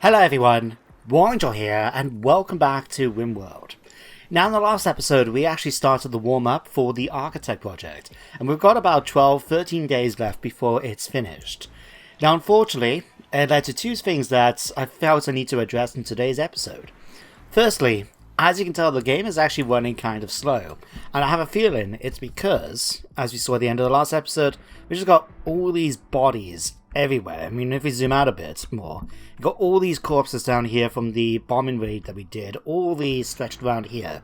Hello everyone, Warangel here, and welcome back to RimWorld. Now in the last episode we actually started the warm-up for the Architect project, and we've got about 12-13 days left before it's finished. Now unfortunately, it led to two things that I felt I need to address in today's episode. Firstly, as you can tell, the game is actually running kind of slow, and I have a feeling it's because, as we saw at the end of the last episode, we just got all these bodies everywhere. I mean, if we zoom out a bit more, you've got all these corpses down here from the bombing raid that we did, all these stretched around here.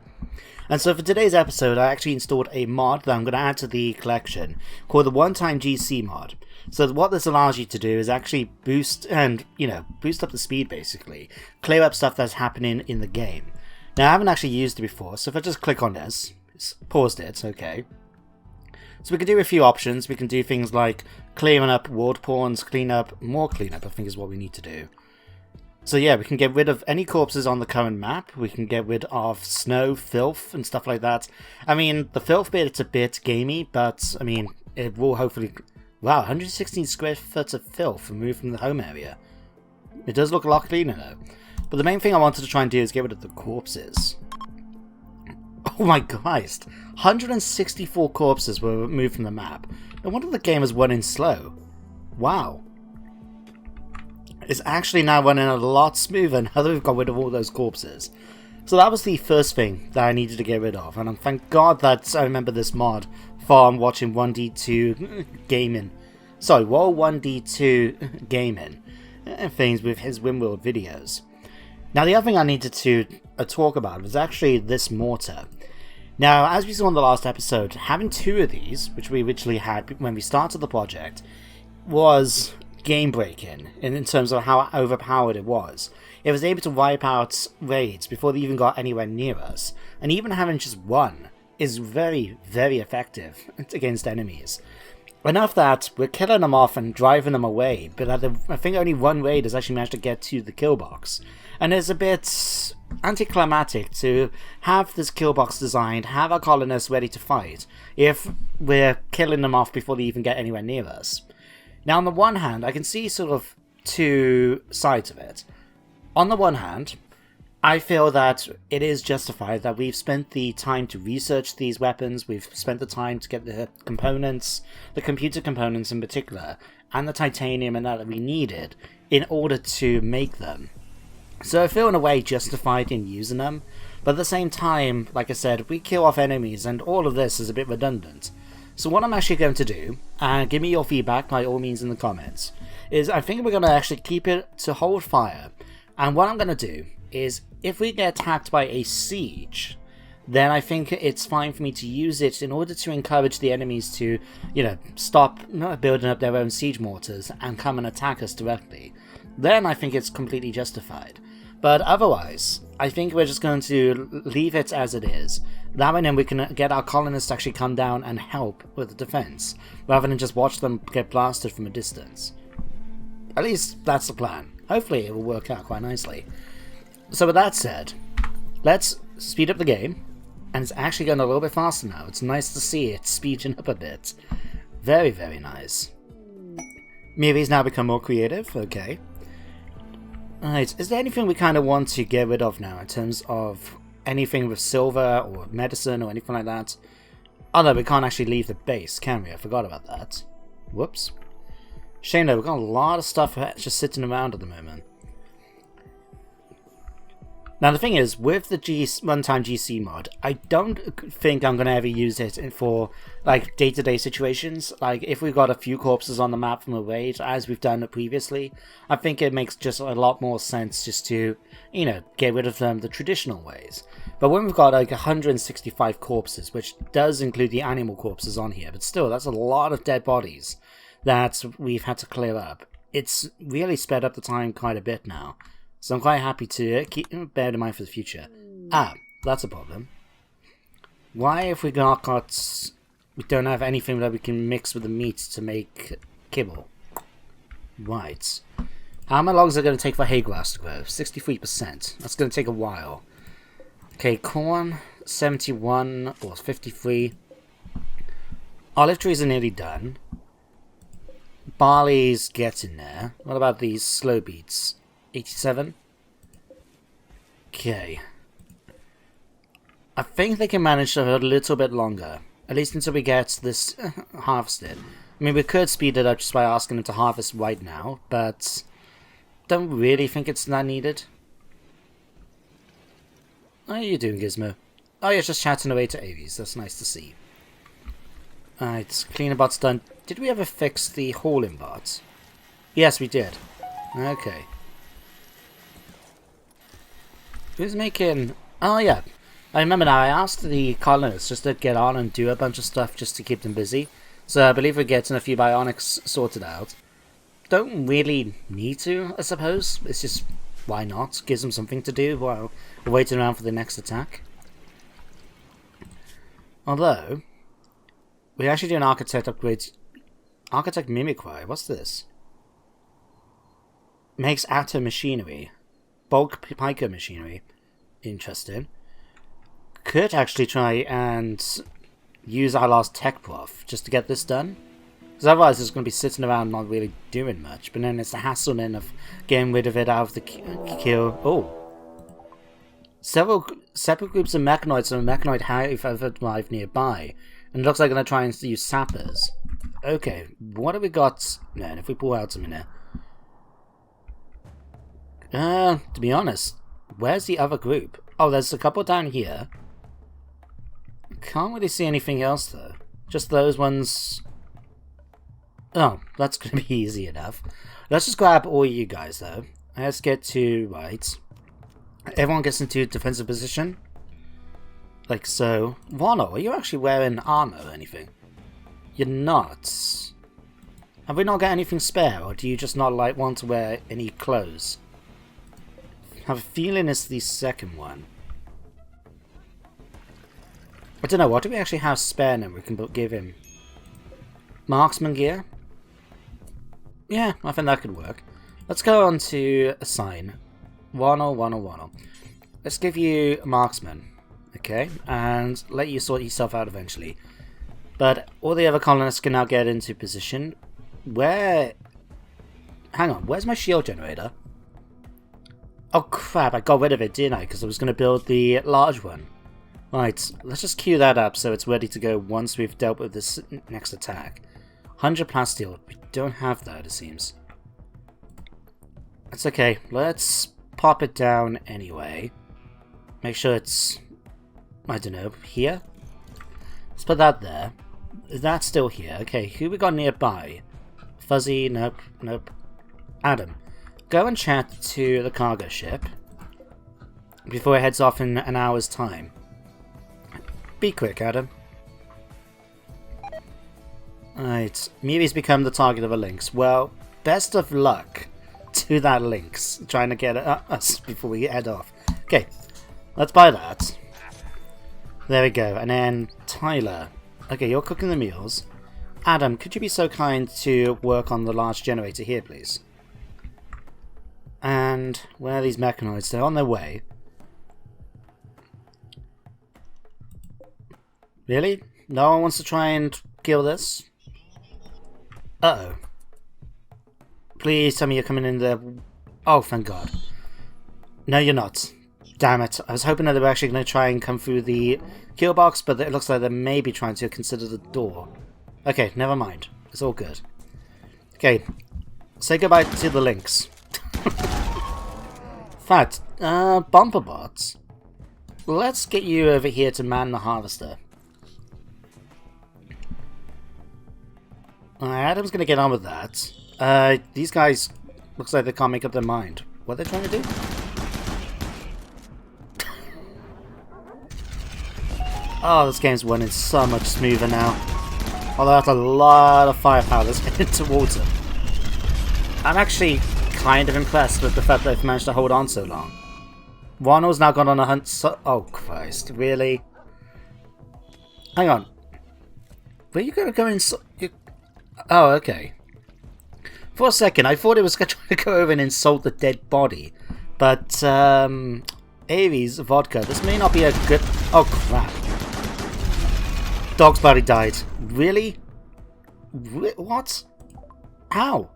And so for today's episode, I actually installed a mod that I'm going to add to the collection called the One-Time GC mod. So what this allows you to do is actually boost up the speed basically, clear up stuff that's happening in the game. Now I haven't actually used it before, so if I just click on this, paused it, okay. So we can do a few options. We can do things like clearing up world pawns, more cleanup I think is what we need to do. So yeah, we can get rid of any corpses on the current map. We can get rid of snow, filth, and stuff like that. I mean, the filth bit, it's a bit gamey, but I mean, it will hopefully... Wow, 116 square foot of filth removed from the home area. It does look a lot cleaner though. But the main thing I wanted to try and do is get rid of the corpses. Oh my Christ! 164 corpses were removed from the map. No wonder the game is running slow. Wow. It's actually now running a lot smoother now that we've got rid of all those corpses. So that was the first thing that I needed to get rid of. And thank God that I remember this mod from watching 1D2 gaming. Sorry, Roll 1D2 gaming. And things with his RimWorld videos. Now the other thing I needed to talk about was actually this mortar. Now, as we saw in the last episode, having two of these, which we originally had when we started the project, was game-breaking in terms of how overpowered it was. It was able to wipe out raids before they even got anywhere near us, and even having just one is very, very effective against enemies. Enough that we're killing them off and driving them away, but I think only one raid has actually managed to get to the kill box. And it's a bit anticlimactic to have this kill box designed, have our colonists ready to fight, if we're killing them off before they even get anywhere near us. Now on the one hand, I can see sort of two sides of it. On the one hand, I feel that it is justified that we've spent the time to research these weapons, we've spent the time to get the components, the computer components in particular, and the titanium and that we needed in order to make them. So I feel in a way justified in using them, but at the same time, like I said, we kill off enemies and all of this is a bit redundant. So what I'm actually going to do, and give me your feedback by all means in the comments, is I think we're going to actually keep it to hold fire. And what I'm going to do is, if we get attacked by a siege, then I think it's fine for me to use it in order to encourage the enemies to, stop building up their own siege mortars and come and attack us directly. Then I think it's completely justified. But otherwise, I think we're just going to leave it as it is. That way then we can get our colonists to actually come down and help with the defense, rather than just watch them get blasted from a distance. At least that's the plan. Hopefully it will work out quite nicely. So with that said, let's speed up the game, and it's actually going a little bit faster now. It's nice to see it speeding up a bit. Very, very nice. Miri's now become more creative, okay. Alright, is there anything we kind of want to get rid of now in terms of anything with silver or medicine or anything like that? Oh no, we can't actually leave the base, can we? I forgot about that. Whoops. Shame though, we've got a lot of stuff just sitting around at the moment. Now the thing is, with the One-Time GC mod, I don't think I'm going to ever use it for like day-to-day situations. Like if we've got a few corpses on the map from a raid, as we've done it previously, I think it makes just a lot more sense just to, get rid of them the traditional ways. But when we've got like 165 corpses, which does include the animal corpses on here, but still, that's a lot of dead bodies that we've had to clear up. It's really sped up the time quite a bit now. So I'm quite happy to bear it in mind for the future. Ah, that's a problem. Why if we don't have anything that we can mix with the meat to make kibble? Right. How long is it going to take for hay grass to grow? 63%. That's going to take a while. Okay, corn, 71 or 53. Olive trees are nearly done. Barley's getting there. What about these slow beets? 87. Okay. I think they can manage to hold a little bit longer. At least until we get this harvested. I mean, we could speed it up just by asking them to harvest right now, but don't really think it's that needed. How are you doing, Gizmo? Oh, you're just chatting away to Aves. That's nice to see. Alright, cleaner bot's done. Did we ever fix the hauling bot? Yes, we did. Okay. Who's making... Oh, yeah. I remember now, I asked the colonists just to get on and do a bunch of stuff just to keep them busy. So I believe we're getting a few bionics sorted out. Don't really need to, I suppose. It's just, why not? Gives them something to do while we're waiting around for the next attack. Although, we actually do an architect upgrade. Architect mimicry, what's this? Makes atom machinery. Bulk pico machinery. Interesting. Could actually try and use our last tech prof just to get this done. Because otherwise it's going to be sitting around not really doing much. But then it's the hassle then of getting rid of it out of the kill. Oh. Several separate groups of mechanoids and a mechanoid have arrived nearby. And it looks like they're going to try and use sappers. Okay, what have we got? Man, if we pull out some in there. To be honest, where's the other group? Oh, there's a couple down here. Can't really see anything else though. Just those ones. Oh, that's going to be easy enough. Let's just grab all you guys though. Let's get to right. Everyone gets into defensive position. Like so. Wano, are you actually wearing armor or anything? You're not. Have we not got anything spare, or do you just not like want to wear any clothes? I have a feeling it's the second one. I don't know, what do we actually have spare now we can give him? Marksman gear? Yeah, I think that could work. Let's go on to assign. Wano. Let's give you marksman. Okay, and let you sort yourself out eventually. But all the other colonists can now get into position. Where... Hang on, where's my shield generator? Oh crap, I got rid of it, didn't I? Because I was going to build the large one. Right, let's just queue that up so it's ready to go once we've dealt with this next attack. 100 plasteel. We don't have that, it seems. That's okay. Let's pop it down anyway. Make sure it's... I don't know, here? Let's put that there. That's still here. Okay, who we got nearby? Fuzzy, nope. Adam, go and chat to the cargo ship before it heads off in an hour's time. Be quick, Adam. Alright, Mii's become the target of a lynx. Well, best of luck to that lynx trying to get us before we head off. Okay, let's buy that. There we go. And then Tyler. Okay, you're cooking the meals. Adam, could you be so kind to work on the large generator here, please? And where are these mechanoids? They're on their way. Really? No one wants to try and kill this? Uh-oh. Please tell me you're coming in there. Oh, thank God. No, you're not. Damn it. I was hoping that they were actually going to try and come through the kill box, but it looks like they may be trying to consider the door. Okay, never mind. It's all good. Okay. Say goodbye to the lynx. Fact, bumper bots. Let's get you over here to man the harvester. Adam's going to get on with that. These guys, looks like they can't make up their mind. What are they trying to do? Oh, this game's running so much smoother now. Although that's a lot of firepower that's headed towards it. I'm actually kind of impressed with the fact that they've managed to hold on so long. Wano's now gone on a hunt so... Oh, Christ. Really? Hang on. Were you going to go in... Oh, okay. For a second, I thought it was going to go over and insult the dead body. But, Aries vodka. This may not be a good... Oh, crap. Dog's body died. Really? What? How?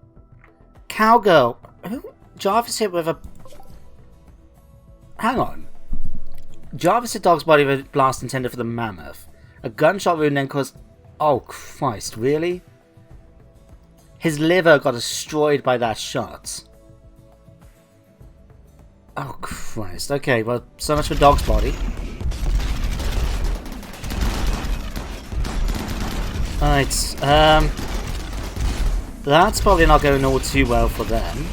Cowgirl. Who? Jarvis hit with a... Hang on. Jarvis hit Dog's body with a blast intended for the mammoth. A gunshot wound then caused... Oh, Christ, really? His liver got destroyed by that shot. Oh, Christ. Okay, well, so much for Dog's body. Alright, that's probably not going all too well for them.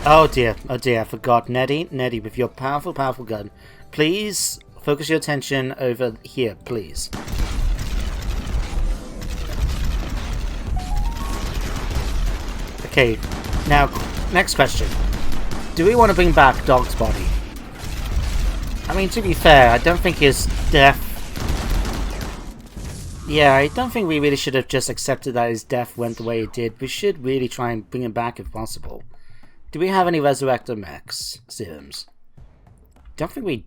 Oh dear, I forgot. Nettie, with your powerful gun, please focus your attention over here, please. Okay, now, next question. Do we want to bring back Dog's body? I mean, to be fair, I don't think his death... Yeah, I don't think we really should have just accepted that his death went the way it did. We should really try and bring him back if possible. Do we have any Resurrector Mechs serums? Don't think we...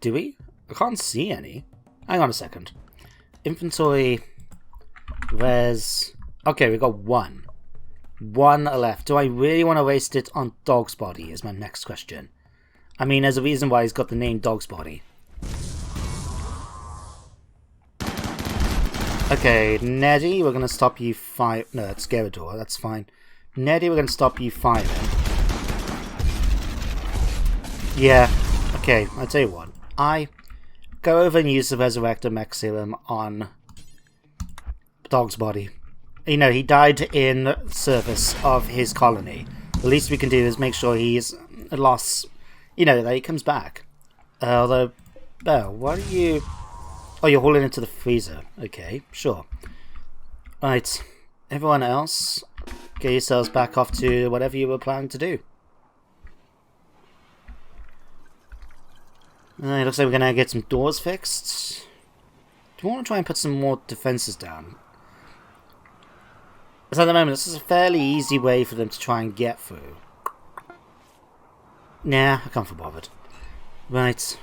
Do we? I can't see any. Hang on a second. Inventory... Res... Okay, we got one. One left. Do I really want to waste it on Dog's body is my next question. I mean, there's a reason why he's got the name Dog's body. Okay, Neddy, we're going to stop you firing. No, it's Gyarados, that's fine. Neddy, we're going to stop you firing. Yeah, okay, I'll tell you what. I go over and use the Resurrector Mech Serum on Dog's body. You know, he died in service of his colony. The least we can do is make sure he's lost, you know, that he comes back. Although, Belle, what are you... Oh, you're hauling into the freezer. Okay, sure. Right, everyone else, get yourselves back off to whatever you were planning to do. It looks like we're going to get some doors fixed. Do we want to try and put some more defenses down? Because at the moment, this is a fairly easy way for them to try and get through. Nah, I can't be bothered. Right.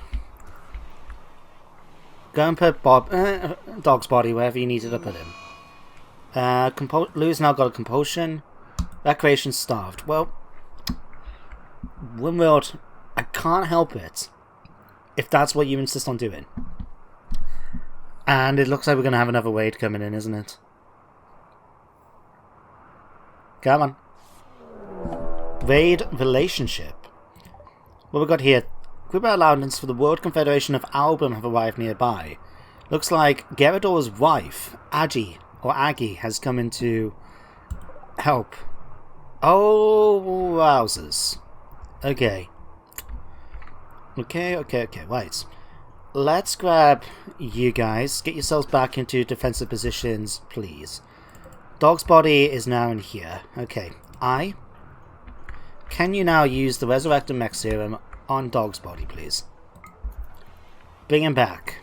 Go and put Dog's body wherever you needed to put him. Lou's now got a compulsion. That creation's starved. Well, RimWorld, I can't help it if that's what you insist on doing. And it looks like we're going to have another raid coming in, isn't it? Come on. Raid relationship. What we got here? Group allowance for the World Confederation of Album have arrived nearby. Looks like Gyarados' wife, Aggie, has come in to help. Oh, wowzers. Okay. Okay, right. Let's grab you guys. Get yourselves back into defensive positions, please. Dog's body is now in here. Okay. Can you now use the Resurrector Mech Serum on Dog's body, please? Bring him back.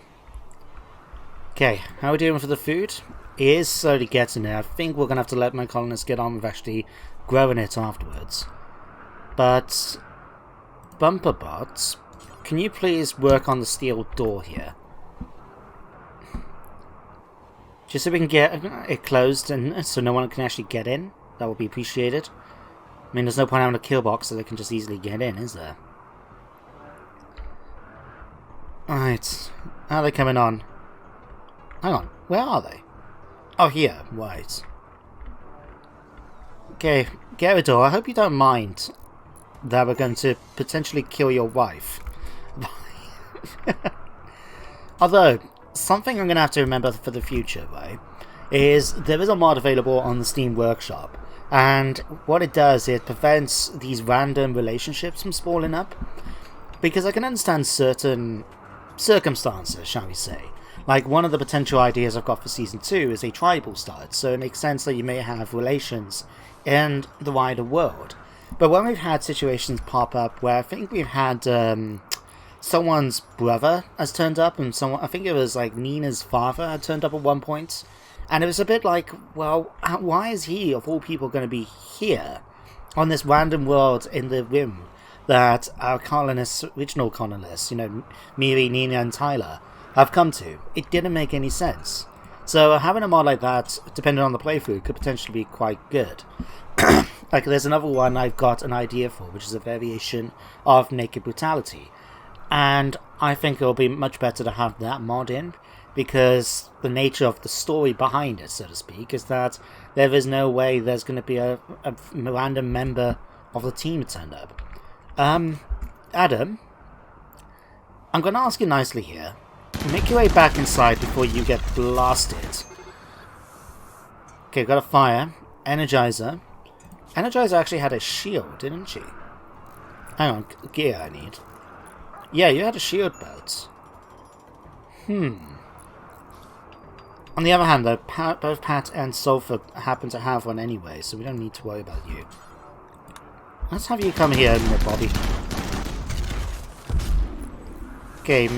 Okay, how are we doing for the food? It is slowly getting there. I think we're going to have to let my colonists get on with actually growing it afterwards. But, Bumperbots, can you please work on the steel door here? Just so we can get it closed and so no one can actually get in. That would be appreciated. I mean, there's no point having a kill box so they can just easily get in, is there? Alright. How are they coming on? Hang on. Where are they? Oh, here. Right. Okay. Gyarados, I hope you don't mind that we're going to potentially kill your wife. Although, something I'm going to have to remember for the future, right, is there is a mod available on the Steam Workshop. And what it does, it prevents these random relationships from spawning up. Because I can understand certain circumstances, shall we say. Like, one of the potential ideas I've got for Season 2 is a tribal start, so it makes sense that you may have relations in the wider world. But when we've had situations pop up where I think we've had someone's brother has turned up, and someone, I think it was like Nina's father had turned up at one point, and it was a bit like, well, why is he, of all people, going to be here on this random world in the Rim that our colonists, original colonists, you know, Miri, Nina and Tyler, have come to? It didn't make any sense. So having a mod like that, depending on the playthrough, could potentially be quite good. Like, there's another one I've got an idea for, which is a variation of Naked Brutality. And I think it'll be much better to have that mod in, because the nature of the story behind it, so to speak, is that there is no way there's going to be a random member of the team turned up. Adam, I'm going to ask you nicely here. Make your way back inside before you get blasted. Okay, got a fire. Energizer. Energizer actually had a shield, didn't she? Hang on, gear I need. Yeah, you had a shield belt. On the other hand, though, both Pat and Sulfur happen to have one anyway, so we don't need to worry about you. Let's have you come here, Bobby. Okay,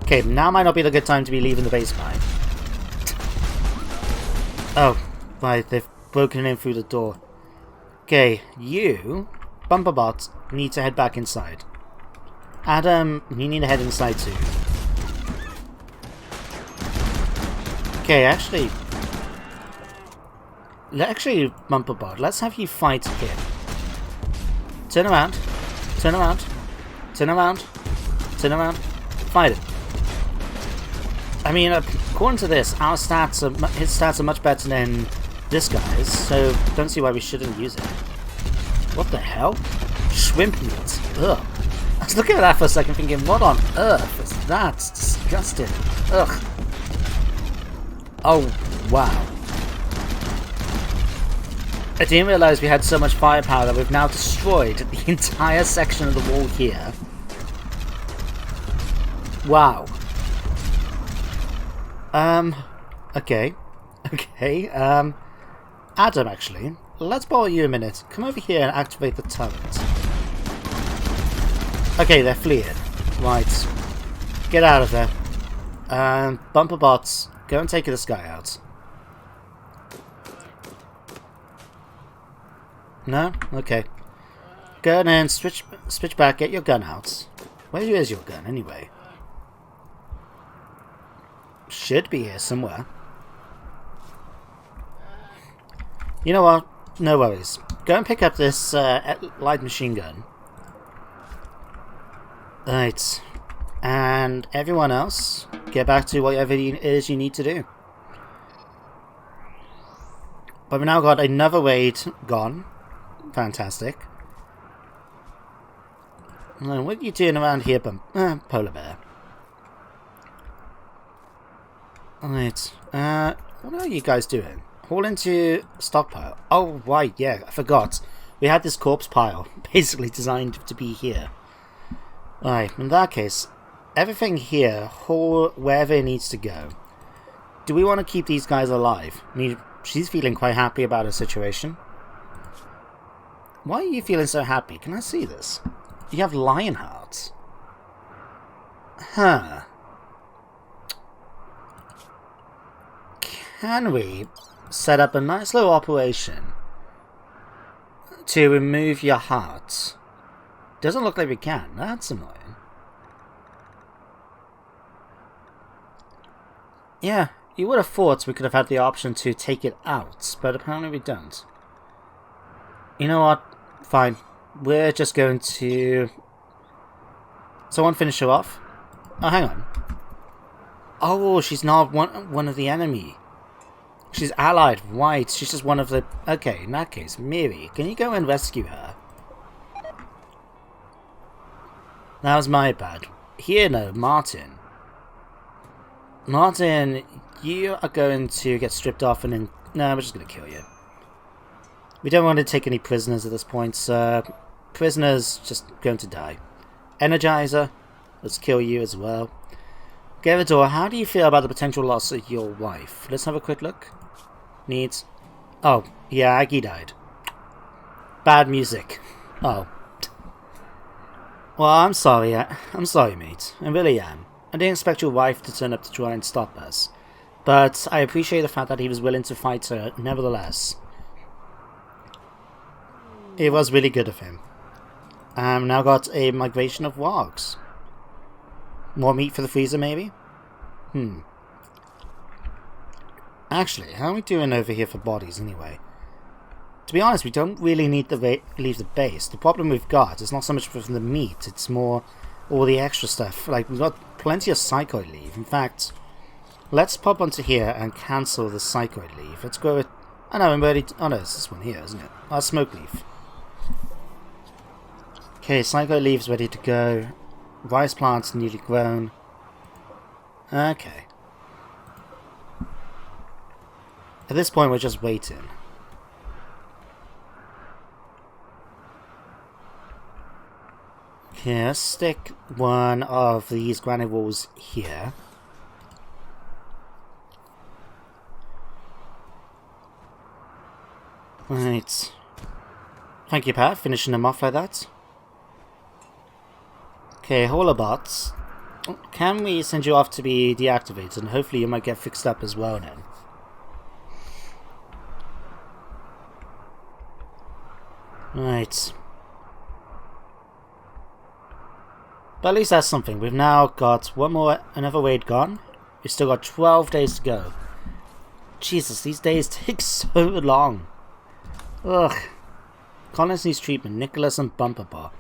okay, now might not be the good time to be leaving the base by. Oh, right, they've broken in through the door. Okay, you, Bumperbot, need to head back inside. Adam, you need to head inside too. Okay, actually, Bumperbot, let's have you fight him. Turn around, turn around, turn around, turn around, fight him. I mean, according to this, his stats are much better than this guy's, so don't see why we shouldn't use it. What the hell? Shrimp meat. Ugh. I was looking at that for a second thinking, what on earth is that? It's disgusting. Ugh. Oh, wow. I didn't realise we had so much firepower that we've now destroyed the entire section of the wall here. Wow. Okay. Okay, Adam, actually, let's borrow you a minute. Come over here and activate the turret. Okay, they're fleeing. Right. Get out of there. Bumper bots, go and take this guy out. No? Okay. Go and switch back, get your gun out. Where is your gun, anyway? Should be here somewhere. You know what? No worries. Go and pick up this light machine gun. Right. And everyone else, get back to whatever it is you need to do. But we've now got another raid gone. Fantastic. What are you doing around here, Polar Bear? Alright. What are you guys doing? Haul into stockpile. Oh, right, yeah, I forgot. We had this corpse pile, basically designed to be here. Alright, in that case, everything here, haul wherever it needs to go. Do we want to keep these guys alive? I mean, she's feeling quite happy about her situation. Why are you feeling so happy? Can I see this? You have lion hearts. Huh. Can we set up a nice little operation to remove your heart? Doesn't look like we can. That's annoying. Yeah, you would have thought we could have had the option to take it out, but apparently we don't. You know what? Fine. We're just going to... Someone finish her off? Oh, hang on. Oh, she's not one of the enemy. She's allied, right. She's just one of the... Okay, in that case, Miri, can you go and rescue her? That was my bad. Here, no, Martin. Martin, you are going to get stripped off and then... No, we're just going to kill you. We don't want to take any prisoners at this point, so... Prisoners just going to die. Energizer, let's kill you as well. Garrador, how do you feel about the potential loss of your wife? Let's have a quick look. Needs... Oh, yeah, Aggie died. Bad music. Oh. Well, I'm sorry. I'm sorry, mate. I really am. I didn't expect your wife to turn up to try and stop us. But I appreciate the fact that he was willing to fight her, nevertheless. It was really good of him. Now got a migration of wargs. More meat for the freezer, maybe? Actually, how are we doing over here for bodies anyway? To be honest, we don't really need to leave the base. The problem we've got is not so much from the meat, it's more all the extra stuff. Like, we've got plenty of psychoid leaf. In fact, let's pop onto here and cancel the psychoid leaf. Let's go with... Oh no, I'm ready... Oh no, it's this one here, isn't it? Oh, smoke leaf. Okay, psychoid leaf's ready to go. Rice plant's newly grown. Okay. At this point, we're just waiting. Okay, let's stick one of these granite walls here. Right. Thank you, Pat, finishing them off like that. Okay, Holobots. Can we send you off to be deactivated? And hopefully you might get fixed up as well then. Right. But at least that's something. We've now got another raid gone. We've still got 12 days to go. Jesus, these days take so long. Ugh. Collins needs treatment. Nicholas and Bumperbot.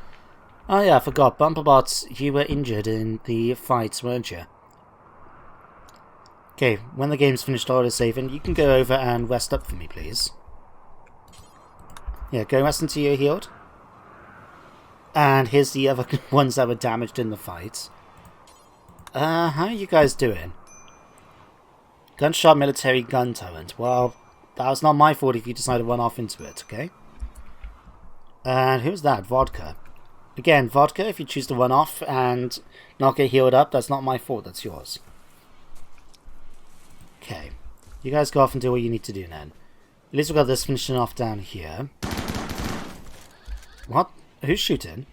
Oh yeah, I forgot. Bumperbot, you were injured in the fights, weren't you? Okay, when the game's finished auto-saving, you can go over and rest up for me, please. Yeah, go rest until you're healed. And here's the other ones that were damaged in the fight. How are you guys doing? Gunshot military gun turret. Well, that was not my fault if you decided to run off into it, okay? And who's that? Vodka. Again, Vodka, if you choose to run off and not get healed up, that's not my fault, that's yours. Okay. You guys go off and do what you need to do then. At least we've got this finishing off down here. What? Who's shooting?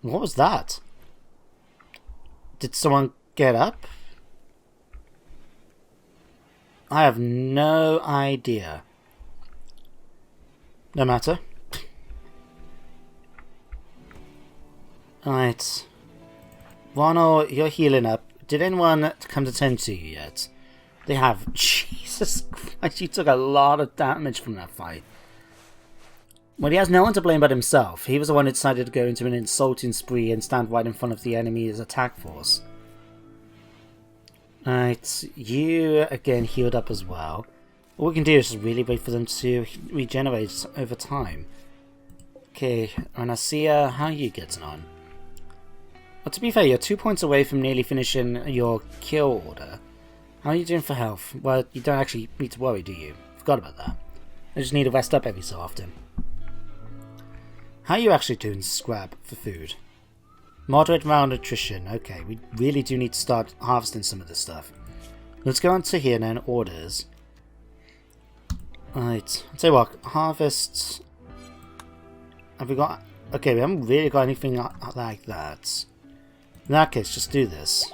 What was that? Did someone get up? I have no idea. No matter. Alright. Ronald, you're healing up. Did anyone come to tend to you yet? They have. Jesus Christ, you took a lot of damage from that fight. Well, he has no one to blame but himself. He was the one who decided to go into an insulting spree and stand right in front of the enemy's attack force. Right, you again healed up as well. All we can do is just really wait for them to regenerate over time. Okay, Anasia, how are you getting on? Well, to be fair, you're 2 points away from nearly finishing your kill order. How are you doing for health? Well, you don't actually need to worry, do you? Forgot about that. I just need to rest up every so often. How are you actually doing, Scrap, for food? Moderate malnutrition. Okay, we really do need to start harvesting some of this stuff. Let's go on to here now, orders. Right, I'll tell you what, harvest... Have we got... Okay, we haven't really got anything like that. In that case, just do this.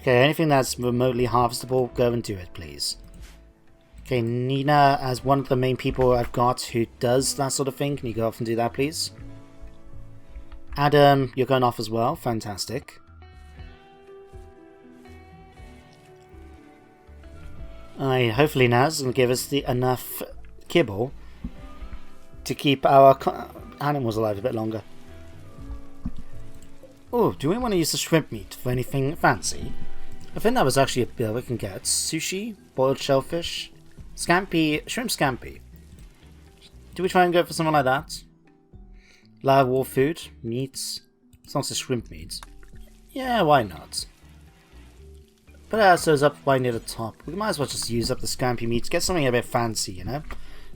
Okay, anything that's remotely harvestable, go and do it, please. Okay, Nina, as one of the main people I've got who does that sort of thing, can you go off and do that, please? Adam, you're going off as well. Fantastic. Hopefully now it's going to give us enough kibble to keep our animals alive a bit longer. Oh, do we want to use the shrimp meat for anything fancy? I think that was actually a bill we can get. Sushi, boiled shellfish, scampi, shrimp scampi. Do we try and go for something like that? Live war food, meats, it's not just shrimp meat. Yeah, why not? But as those up right near the top, we might as well just use up the scampi meats, get something a bit fancy, you know?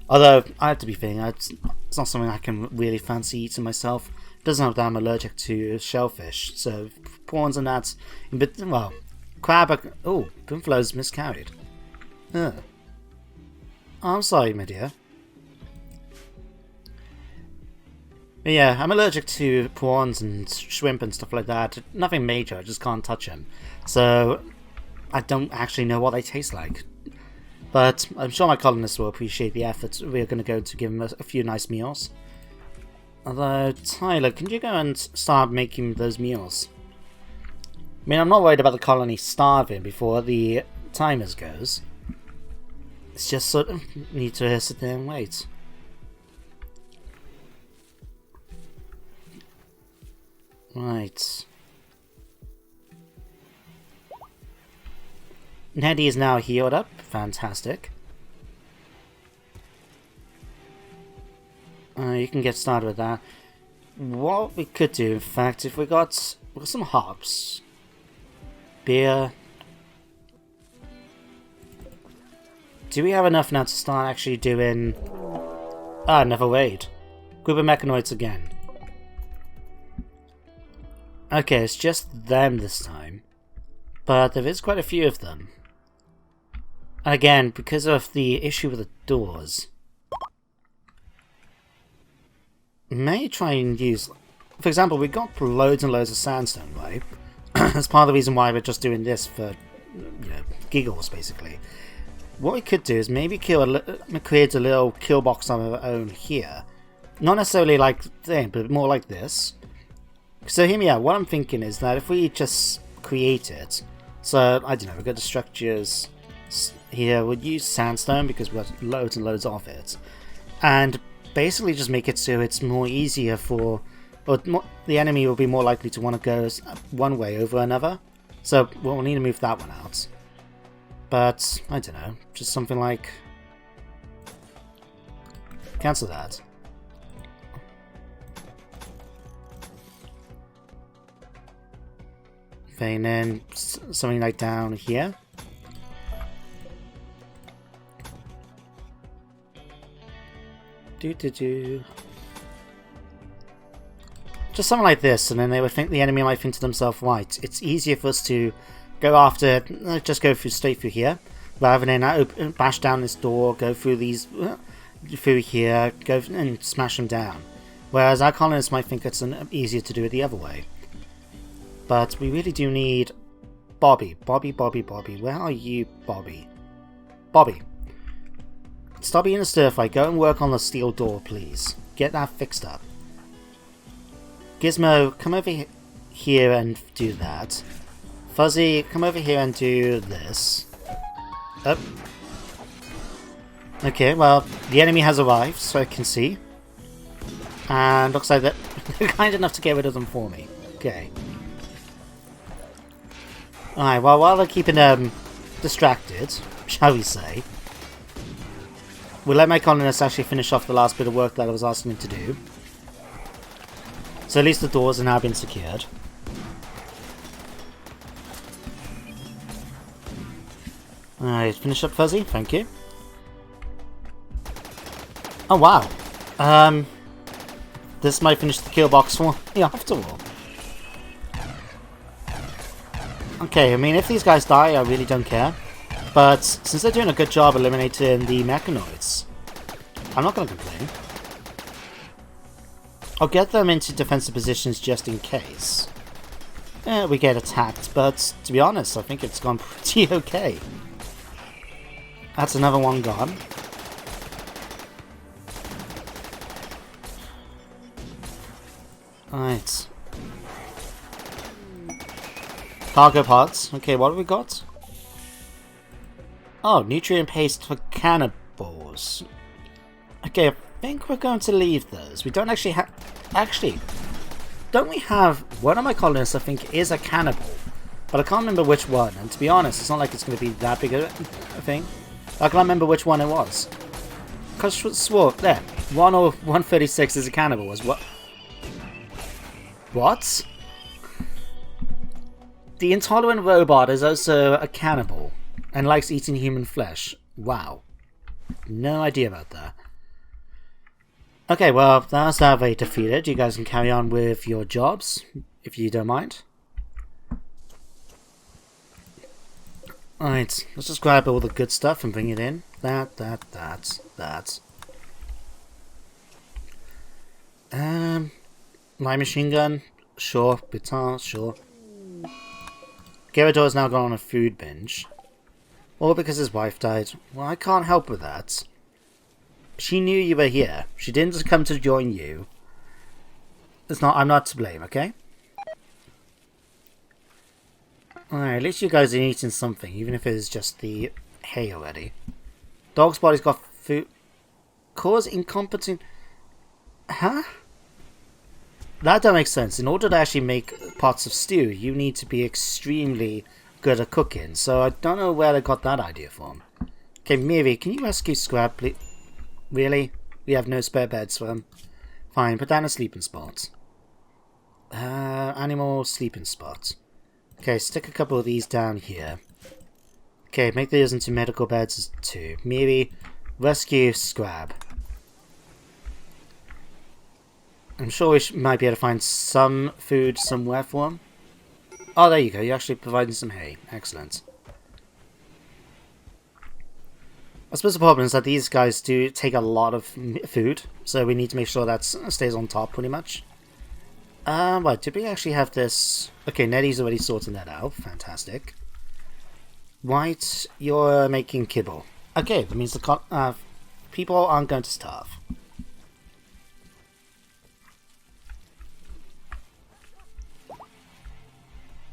Although, I have to be fair, it's not something I can really fancy eating myself. It doesn't help that I'm allergic to shellfish, so prawns and that, but, well, crab, oh, Boomflow's miscarried. Oh, I'm sorry, my dear. But yeah, I'm allergic to prawns and shrimp and stuff like that. Nothing major, I just can't touch them. So, I don't actually know what they taste like. But I'm sure my colonists will appreciate the effort. We're going to go to give them a few nice meals. Although, Tyler, can you go and start making those meals? I mean, I'm not worried about the colony starving before the timers goes. It's just sort of need to sit there and wait. Right. Neddy is now healed up. Fantastic. You can get started with that. What we could do, in fact, if we got some hops, beer. Do we have enough now to start actually doing... another raid. Group of mechanoids again. Okay, it's just them this time. But there is quite a few of them. And again, because of the issue with the doors, may try and use... For example, we got loads and loads of sandstone, right? That's part of the reason why we're just doing this for, you know, giggles, basically. What we could do is maybe create a little kill box on our own here. Not necessarily like thing, but more like this. So hear me out. What I'm thinking is that if we just create it, so I don't know, we've got the structures here. We'll use sandstone because we've got loads and loads of it, and basically just make it so it's more easier for, or the enemy will be more likely to want to go one way over another. So we'll need to move that one out. But I don't know, just something like cancel that. Okay, and then something like down here. Just something like this, and then they would think the enemy might think to themselves, right, it's easier for us to go after, just go straight through here, rather than bash down this door, go through these, through here, go and smash them down. Whereas our colonists might think it's easier to do it the other way. But we really do need Bobby. Where are you, Bobby? Bobby. Stop being a stir fight. Go and work on the steel door, please. Get that fixed up. Gizmo, come over here and do that. Fuzzy, come over here and do this. Oh. Okay, well, the enemy has arrived, so I can see. And looks like they're kind enough to get rid of them for me. Okay. Alright, well, while they're keeping them distracted, shall we say, we'll let my colonists actually finish off the last bit of work that I was asking them to do. So at least the doors have now been secured. Alright, finish up Fuzzy, thank you. Oh wow. This might finish the kill box for me after all. Okay, I mean, if these guys die, I really don't care. But since they're doing a good job eliminating the mechanoids, I'm not going to complain. I'll get them into defensive positions just in case we get attacked, but to be honest, I think it's gone pretty okay. That's another one gone. Alright. Cargo pods. Okay, what have we got? Oh, nutrient paste for cannibals. Okay, I think we're going to leave those. We don't actually have... Actually, don't we have... One of my colonists, I think, is a cannibal. But I can't remember which one. And to be honest, it's not like it's going to be that big a thing. I can't remember which one it was. Because swore... There. 136 is a cannibal. As what? What? The intolerant robot is also a cannibal and likes eating human flesh. Wow. No idea about that. Okay, well, that's that way defeated. You guys can carry on with your jobs, if you don't mind. Alright, let's just grab all the good stuff and bring it in. That. My machine gun? Sure. Baton? Sure. Gyarados now gone on a food binge. All because his wife died. Well, I can't help with that. She knew you were here. She didn't just come to join you. I'm not to blame, okay? Alright, at least you guys are eating something, even if it is just the hay already. Dog's body's got food. Cause incompetent. Huh? That don't make sense. In order to actually make pots of stew, you need to be extremely good at cooking. So I don't know where they got that idea from. Okay, Miri, can you rescue Scrap, please? Really? We have no spare beds for him. Fine, put down a sleeping spot. Animal sleeping spot. Okay, stick a couple of these down here. Okay, make these into medical beds too. Miri, rescue Scrab. I'm sure we might be able to find some food somewhere for him. Oh, there you go. You're actually providing some hay. Excellent. I suppose the problem is that these guys do take a lot of food, so we need to make sure that stays on top pretty much. Right, did we actually have this? Okay, Nettie's already sorting that out. Fantastic. Right, you're making kibble. Okay, that means the people aren't going to starve.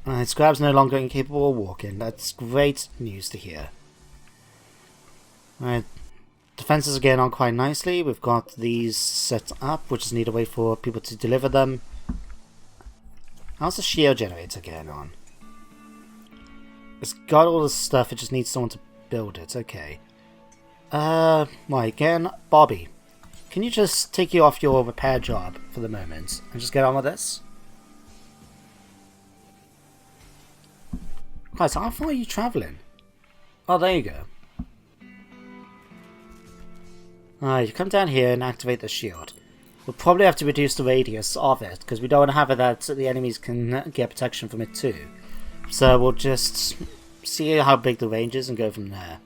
Alright, Scrab's no longer incapable of walking. That's great news to hear. Alright, defenses are getting on quite nicely. We've got these set up. We just need a way for people to deliver them. How's the shield generator getting on? It's got all this stuff, it just needs someone to build it. Okay. Right, again, Bobby. Can you just take you off your repair job for the moment and just get on with this? Right, so how far are you travelling? Oh, there you go. Alright, you come down here and activate the shield. We'll probably have to reduce the radius of it, because we don't want to have it that the enemies can get protection from it too. So we'll just see how big the range is and go from there.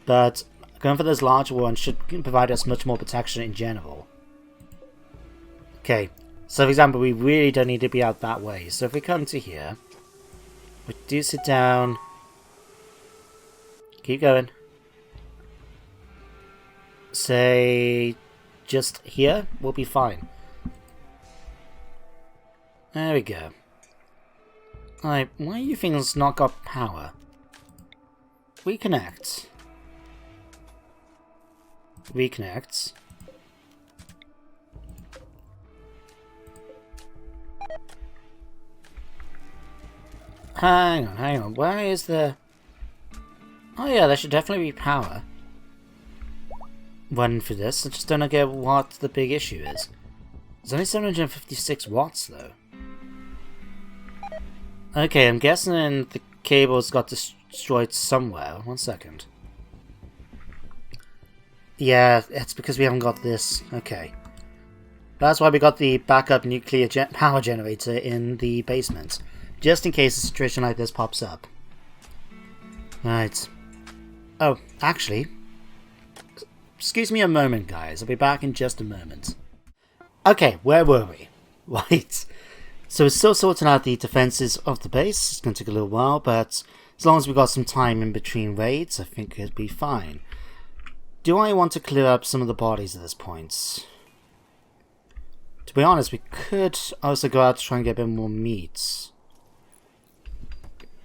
But going for those larger ones should provide us much more protection in general. Okay, so for example, we really don't need to be out that way. So if we come to here, reduce it down, keep going. Say just here, we'll be fine. There we go. Alright, why are you things not got power? Reconnect. Reconnect. Hang on, where is the... Oh yeah, there should definitely be power running for this. I just don't get what the big issue is. There's only 756 watts though. Okay, I'm guessing the cables got destroyed somewhere. 1 second. Yeah, it's because we haven't got this. Okay. That's why we got the backup nuclear power generator in the basement. Just in case a situation like this pops up. Right. Oh, actually... Excuse me a moment, guys. I'll be back in just a moment. Okay, where were we? Right. So we're still sorting out the defenses of the base. It's going to take a little while, but as long as we've got some time in between raids, I think it'll be fine. Do I want to clear up some of the bodies at this point? To be honest, we could also go out to try and get a bit more meat.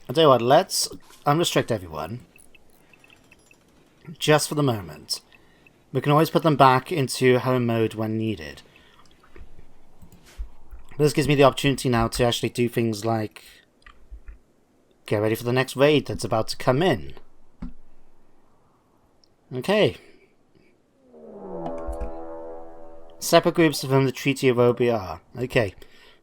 I'll tell you what, let's unrestrict everyone. Just for the moment. We can always put them back into home mode when needed. This gives me the opportunity now to actually do things like get ready for the next raid that's about to come in. Okay. Separate groups from the Treaty of OBR. Okay.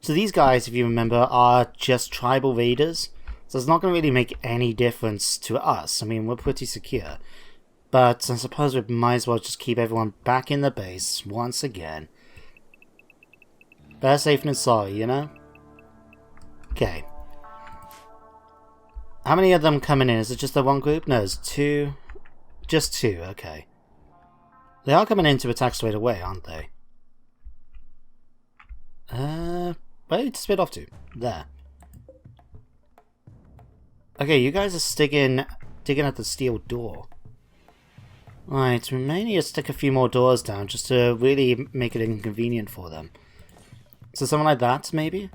So these guys, if you remember, are just tribal raiders. So it's not going to really make any difference to us. I mean, we're pretty secure. But I suppose we might as well just keep everyone back in the base once again. Better safe than sorry, you know? Okay. How many of them coming in? Is it just the one group? No, it's two. Just two, okay. They are coming in to attack straight away, aren't they? Where did it spit off to? There. Okay, you guys are digging at the steel door. Right, we may need to stick a few more doors down just to really make it inconvenient for them. So something like that, maybe?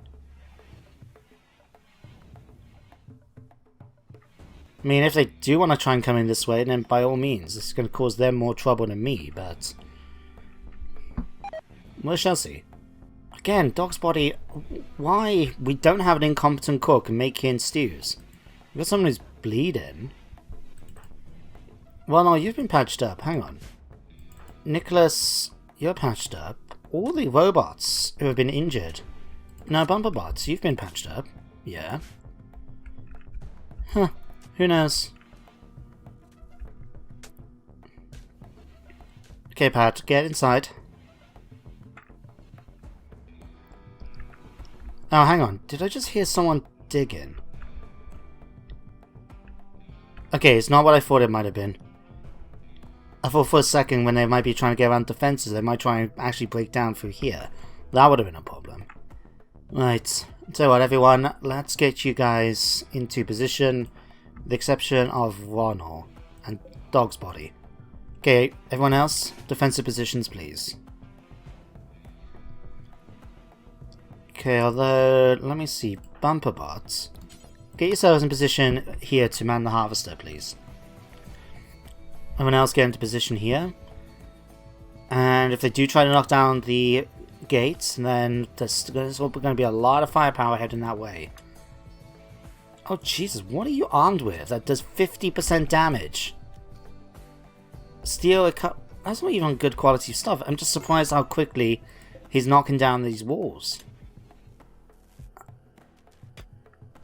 I mean, if they do want to try and come in this way, then by all means, it's going to cause them more trouble than me, but... we shall see. Again, Dog's Body, why? We don't have an incompetent cook making stews. We've got someone who's bleeding. Well, no, you've been patched up. Hang on. Nicholas, you're patched up. All the robots who have been injured. No, Bumperbots, you've been patched up. Yeah. Huh. Who knows? Okay, Pat, get inside. Oh, hang on. Did I just hear someone digging? Okay, it's not what I thought it might have been. I thought for a second when they might be trying to get around defenses, they might try and actually break down through here. That would have been a problem. Right. So what, everyone? Let's get you guys into position. With the exception of Ronald and Dog's Body. Okay, everyone else, defensive positions, please. Okay, although, let me see, Bumperbots. Get yourselves in position here to man the harvester, please. Everyone else get into position here. And if they do try to knock down the gates, then there's going to be a lot of firepower heading that way. Oh, Jesus, what are you armed with that does 50% damage? Steel, that's not even good quality stuff. I'm just surprised how quickly he's knocking down these walls.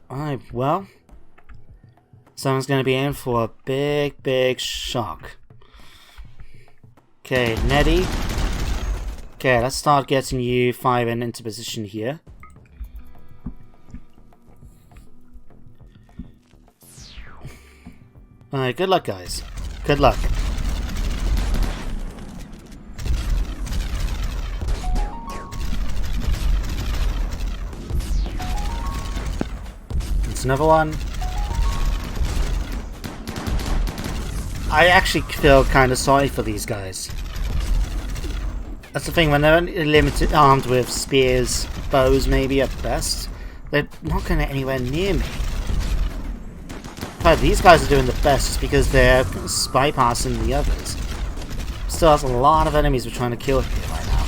Alright, well, someone's going to be in for a big, big shock. Okay, Nettie. Okay, let's start getting you firing into position here. Alright, good luck, guys. Good luck. Another one. I actually feel kind of sorry for these guys. That's the thing, when they're limited, armed with spears, bows maybe at best, they're not going to get anywhere near me. But these guys are doing the best just because they're bypassing the others. Still has a lot of enemies we're trying to kill here right now.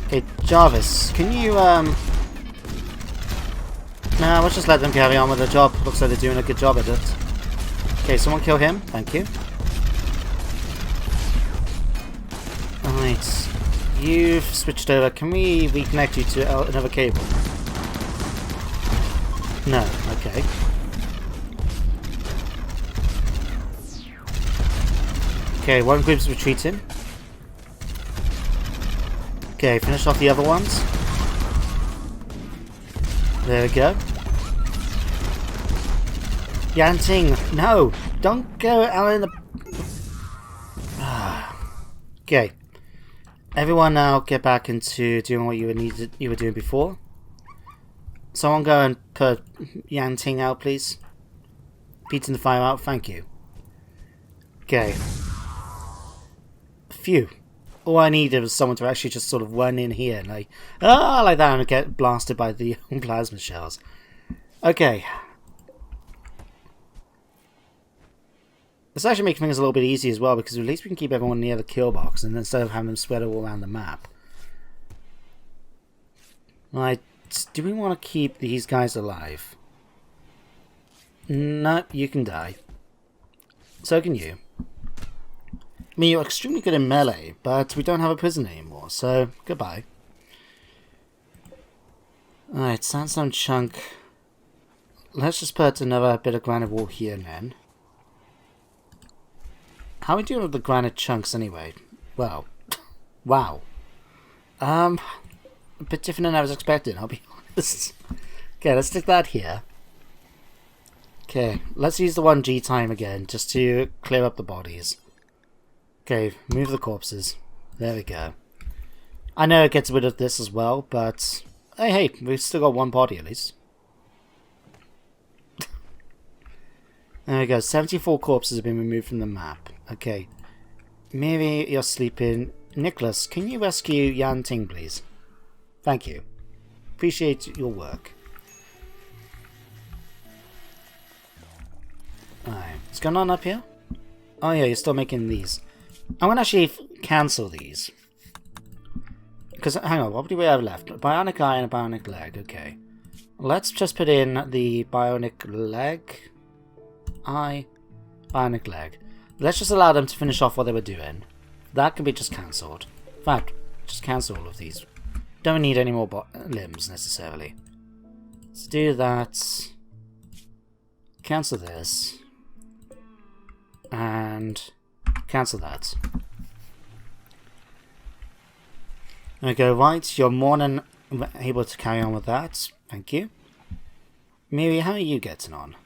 Okay, Jarvis, can you nah, let's just let them carry on with their job. Looks like they're doing a good job at it. Okay, someone kill him. Thank you. Alright. You've switched over. Can we reconnect you to another cable? No. Okay. Okay, one group's retreating. Okay, finish off the other ones. There we go. Yanting, no! Don't go out in the... Okay. Everyone now get back into doing what you were doing before. Someone go and put Yanting out, please. Beating the fire out, thank you. Okay. Phew. All I needed was someone to actually just sort of run in here and like that and get blasted by the plasma shells. Okay. This actually makes things a little bit easier as well because at least we can keep everyone near the kill box and instead of having them spread all around the map. Right, do we want to keep these guys alive? No, you can die. So can you. I mean, you're extremely good in melee, but we don't have a prison anymore, so goodbye. Alright, sandstone chunk. Let's just put another bit of granite wall here then. How are we doing with the granite chunks anyway? Well, wow. A bit different than I was expecting, I'll be honest. Okay, let's stick that here. Okay, let's use the 1G time again, just to clear up the bodies. Okay, move the corpses. There we go. I know it gets rid of this as well, but hey, we've still got one body at least. There we go, 74 corpses have been removed from the map. Okay, maybe you're sleeping. Nicholas, can you rescue Yan Ting, please? Thank you. Appreciate your work. Alright, what's going on up here? Oh yeah, you're still making these. I'm gonna actually cancel these. Because, hang on, what do we have left? A bionic eye and a bionic leg, okay. Let's just put in the bionic leg. Eye. Bionic leg. Let's just allow them to finish off what they were doing. That can be just cancelled. In fact, just cancel all of these. Don't need any more limbs, necessarily. Let's do that. Cancel this. And cancel that. Okay, right, you're more than able to carry on with that. Thank you. Miri, how are you getting on?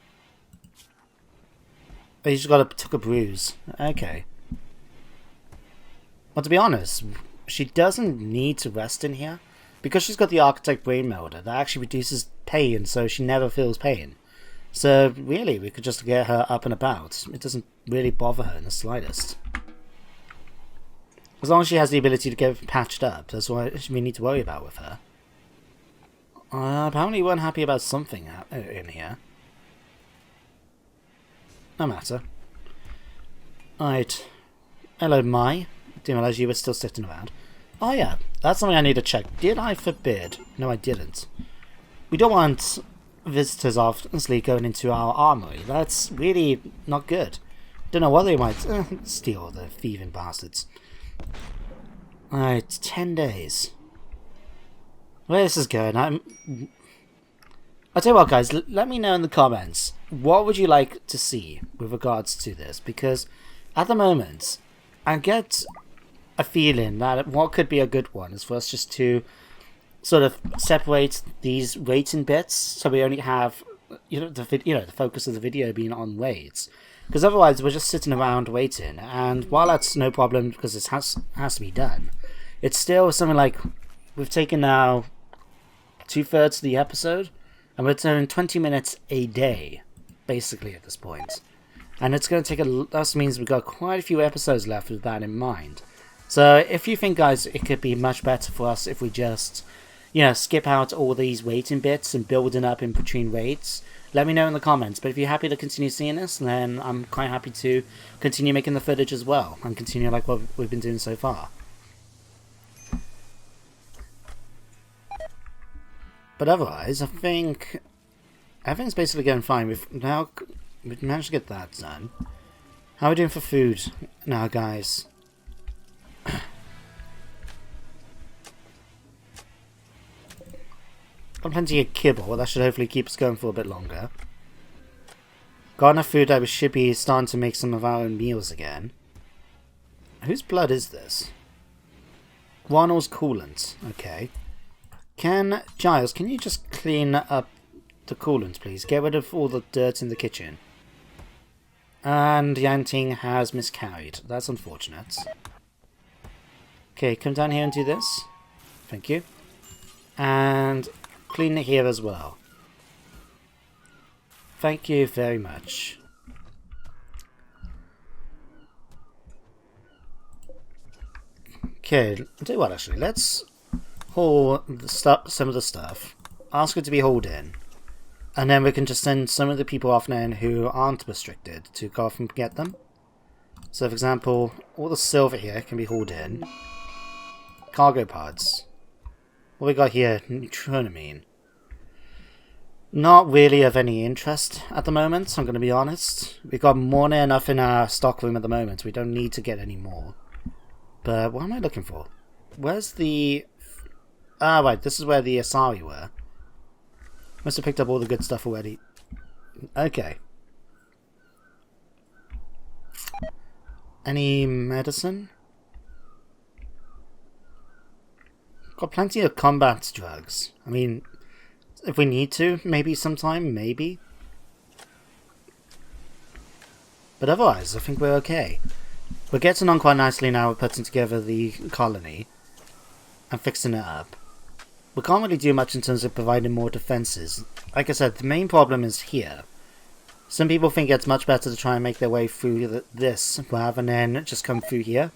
Oh, you just took a bruise. Okay. Well, to be honest, she doesn't need to rest in here. Because she's got the Architect Brain Melder, that actually reduces pain, so she never feels pain. So, really, we could just get her up and about. It doesn't really bother her in the slightest. As long as she has the ability to get patched up, that's what we need to worry about with her. Apparently you weren't happy about something in here. No matter. Alright. Hello, Mai. Didn't realize you were still sitting around. Oh yeah, that's something I need to check. Did I forbid? No, I didn't. We don't want visitors obviously going into our armory. That's really not good. Don't know what they might steal, the thieving bastards. Alright, 10 days. Where this is going, I'll tell you what, guys, let me know in the comments, what would you like to see with regards to this? Because at the moment, I get a feeling that what could be a good one is for us just to sort of separate these rating bits, so we only have the focus of the video being on raids. Because otherwise we're just sitting around waiting, and while that's no problem because it has to be done, it's still something like we've taken now 2/3 of the episode, and we're doing 20 minutes a day, basically at this point. And it's going to take that means we've got quite a few episodes left with that in mind. So if you think, guys, it could be much better for us if we just, skip out all these waiting bits and building up in between raids, let me know in the comments. But if you're happy to continue seeing this, then I'm quite happy to continue making the footage as well and continue like what we've been doing so far. But otherwise, I think everything's basically going fine. We've managed to get that done. How are we doing for food now, guys? Got plenty of kibble. That should hopefully keep us going for a bit longer. Got enough food that we should be starting to make some of our own meals again. Whose blood is this? Ronald's coolant. Okay. Giles, can you just clean up the coolant, please? Get rid of all the dirt in the kitchen. And Yanting has miscarried. That's unfortunate. Okay, come down here and do this. Thank you. And clean it here as well. Thank you very much. Okay, I'll tell you what, actually, let's haul some of the stuff. Ask it to be hauled in. And then we can just send some of the people off now who aren't restricted to go off and get them. So, for example, all the silver here can be hauled in. Cargo pods. What we got here? Neutronamine. Not really of any interest at the moment, I'm going to be honest. We've got more than enough in our stock room at the moment. We don't need to get any more. But what am I looking for? Where's the... Ah, right, this is where the Asari were. Must have picked up all the good stuff already. Okay. Any medicine? Got plenty of combat drugs. I mean, if we need to, maybe sometime, maybe. But otherwise, I think we're okay. We're getting on quite nicely now with putting together the colony and fixing it up. We can't really do much in terms of providing more defenses. Like I said, the main problem is here. Some people think it's much better to try and make their way through this rather than just come through here.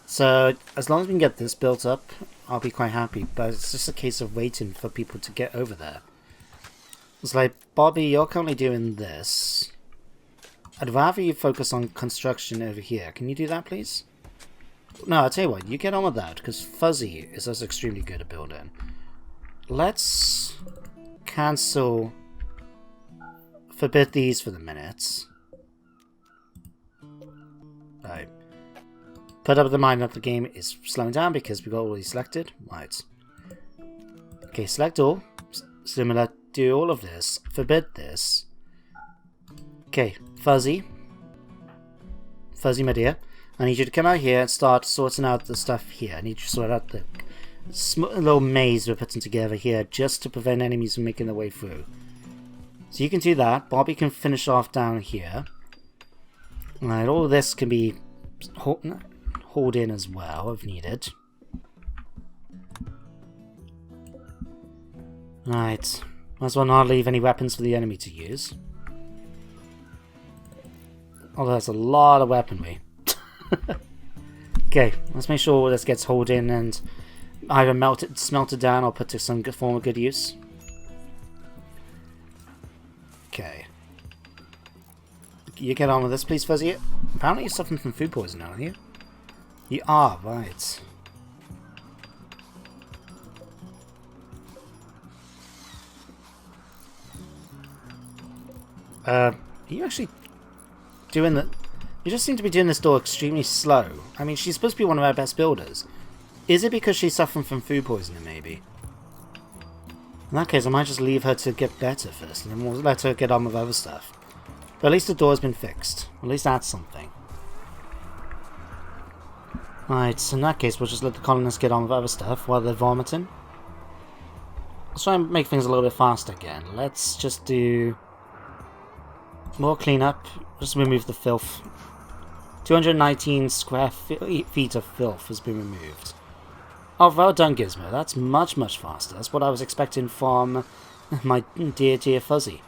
So, as long as we can get this built up, I'll be quite happy. But it's just a case of waiting for people to get over there. It's like, Bobby, you're currently doing this. I'd rather you focus on construction over here. Can you do that, please? No, I'll tell you what, you get on with that, because Fuzzy is also extremely good at building. Let's cancel... forbid these for the minute. Right. Put up the mind that the game is slowing down because we got all these selected. Right. Okay, select all. Similar, do all of this. Forbid this. Okay, Fuzzy. Fuzzy, my dear. I need you to come out here and start sorting out the stuff here. I need you to sort out the little maze we're putting together here just to prevent enemies from making their way through. So you can do that. Bobby can finish off down here. Alright, all of this can be hauled in as well if needed. Right. Might as well not leave any weapons for the enemy to use. Although that's a lot of weaponry. Okay, let's make sure this gets hauled in and either smelted down or put to some form of good use. Okay. You get on with this, please, Fuzzy. Apparently you're suffering from food poisoning, aren't you? You are, right. Are you actually doing the... You just seem to be doing this door extremely slow. I mean, she's supposed to be one of our best builders. Is it because she's suffering from food poisoning, maybe? In that case, I might just leave her to get better first, and then we'll let her get on with other stuff. But at least the door's been fixed. At least that's something. Right, so in that case, we'll just let the colonists get on with other stuff while they're vomiting. Let's try and make things a little bit faster again. Let's just do more cleanup. Just remove the filth. 219 square feet of filth has been removed. Oh, well done, Gizmo. That's much, much faster. That's what I was expecting from my dear, dear Fuzzy.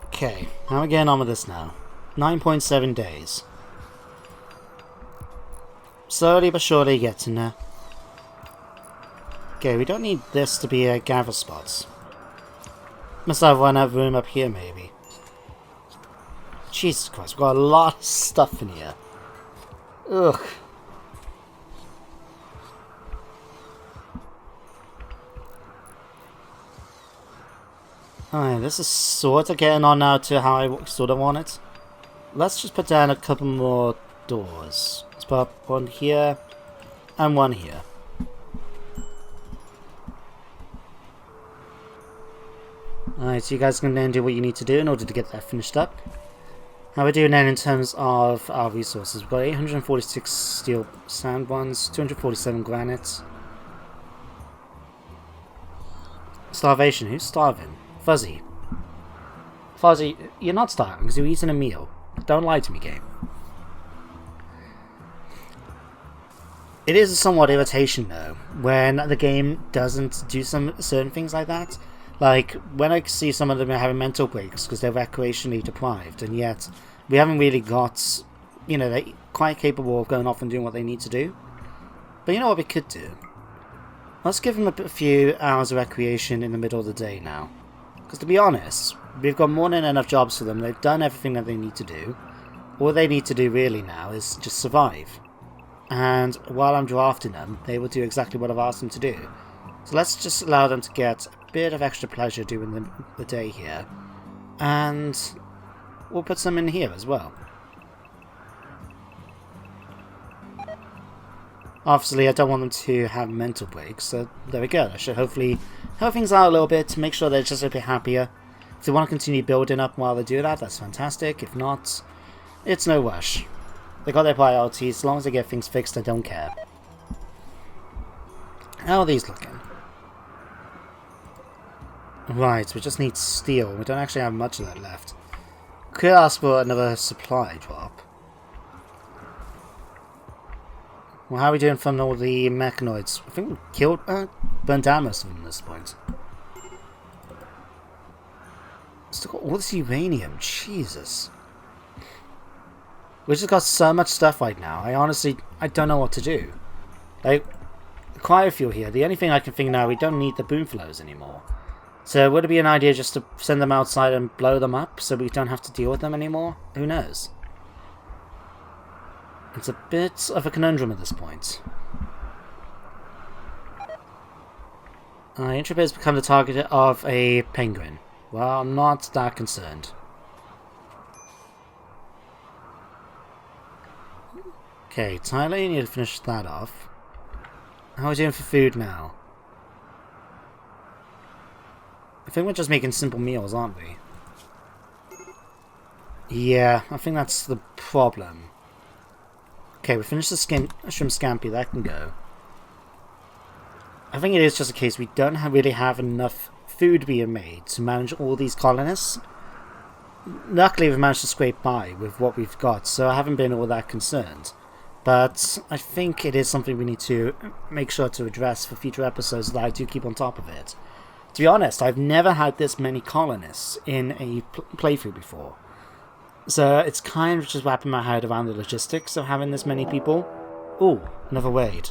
Okay, how are we getting on with this now? 9.7 days. Slowly but surely getting there. Okay, we don't need this to be a gather spots. Must have run out of room up here, maybe. Jesus Christ, we've got a lot of stuff in here. Ugh. Alright, this is sort of getting on now to how I sort of want it. Let's just put down a couple more doors. Let's put up one here and one here. Alright, so you guys can then do what you need to do in order to get that finished up. How we're doing then in terms of our resources. We've got 846 steel sand ones, 247 granite. Starvation, who's starving? Fuzzy. Fuzzy, you're not starving because you're eating a meal. Don't lie to me, game. It is a somewhat irritation though, when the game doesn't do some certain things like that. Like, when I see some of them having mental breaks because they're recreationally deprived, and yet we haven't really got, you know, they're quite capable of going off and doing what they need to do. But you know what we could do? Let's give them a few hours of recreation in the middle of the day now. Because to be honest, we've got more than enough jobs for them. They've done everything that they need to do. All they need to do really now is just survive. And while I'm drafting them, they will do exactly what I've asked them to do. So let's just allow them to get a bit of extra pleasure doing the day here. And we'll put some in here as well. Obviously, I don't want them to have mental breaks, so there we go. I should hopefully help things out a little bit to make sure they're just a bit happier. If they want to continue building up while they do that, that's fantastic. If not, it's no rush. They got their priorities. As long as they get things fixed, I don't care. How are these looking? Right, we just need steel. We don't actually have much of that left. Could ask for another supply drop. Well, how are we doing from all the mechanoids? I think we killed, burned down most of them at this point. Still got all this uranium, Jesus. We just got so much stuff right now. I don't know what to do. Like, cryofuel here. The only thing I can think now, we don't need the boom flows anymore. So would it be an idea just to send them outside and blow them up so we don't have to deal with them anymore? Who knows? It's a bit of a conundrum at this point. Intrepid has become the target of a penguin. Well, I'm not that concerned. Okay, Tyler, you need to finish that off. How are we doing for food now? I think we're just making simple meals, aren't we? Yeah, I think that's the problem. Okay, we finished the shrimp scampi, that can go. I think it is just a case we don't really have enough food being made to manage all these colonists. Luckily we've managed to scrape by with what we've got, so I haven't been all that concerned. But I think it is something we need to make sure to address for future episodes so that I do keep on top of it. To be honest, I've never had this many colonists in a playthrough before. So it's kind of just wrapping my head around the logistics of having this many people. Ooh, another raid.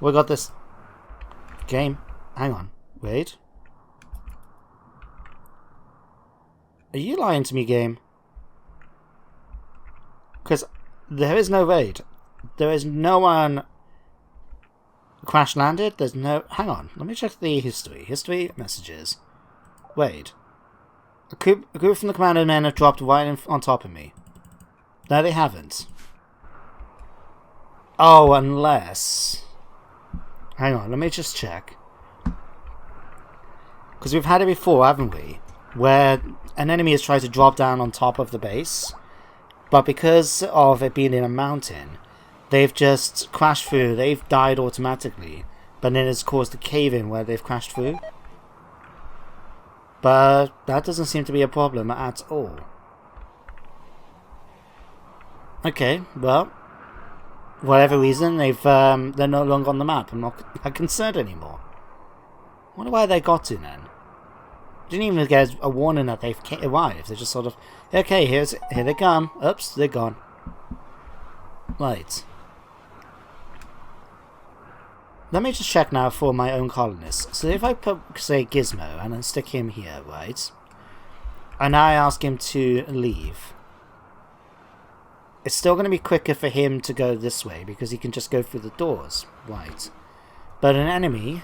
We got this... Game? Hang on. Raid? Are you lying to me, game? Because there is no raid. There is no one crash landed. There's no... Hang on. Let me check the history. History, messages. Raid. A group from the commander men have dropped right on top of me. No, they haven't. Oh, unless... Hang on, let me just check. Because we've had it before, haven't we? Where an enemy has tried to drop down on top of the base, but because of it being in a mountain, they've just crashed through. They've died automatically, but then it's caused a cave-in where they've crashed through. But that doesn't seem to be a problem at all. Okay, well, whatever reason, they're no longer on the map. I'm not that concerned anymore. I wonder where they got to then. Didn't even get a warning that they've arrived. They're just sort of, okay, here they come. Oops, they're gone. Right. Let me just check now for my own colonists. So if I put, say, Gizmo and then stick him here, right? And I ask him to leave. It's still going to be quicker for him to go this way because he can just go through the doors, right? But an enemy,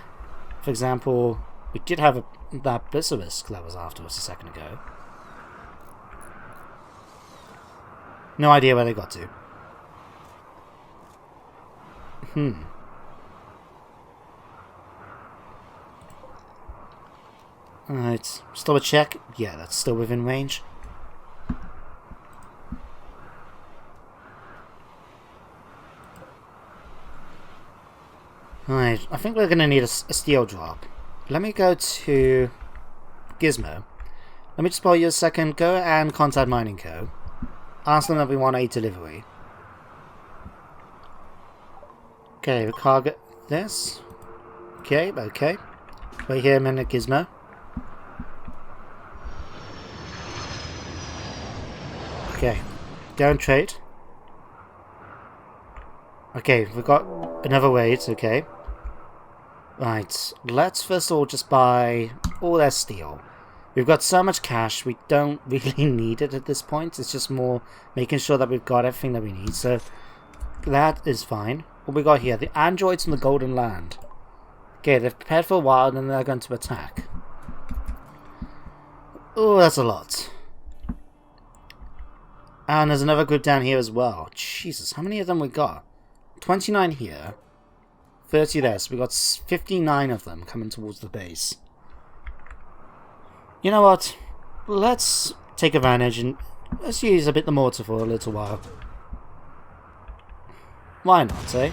for example, we did have that basilisk that was after us a second ago. No idea where they got to. Alright, still a check. Yeah, that's still within range. Alright, I think we're going to need a steel drop. Let me go to Gizmo. Let me just borrow you a second. Go and contact Mining Co. Ask them that we want a delivery. Okay, we can't get this. Okay. Wait here a minute, Gizmo. Okay, go and trade. Okay, we've got another raid, okay. Right, let's first of all just buy all their steel. We've got so much cash, we don't really need it at this point. It's just more making sure that we've got everything that we need, so that is fine. What we got here? The androids from the Golden Land. Okay, they've prepared for a while and then they're going to attack. Oh, that's a lot. And there's another group down here as well. Jesus, how many of them we got? 29 here. 30 there, so we got 59 of them coming towards the base. You know what? Let's take advantage and let's use a bit the mortar for a little while. Why not, eh?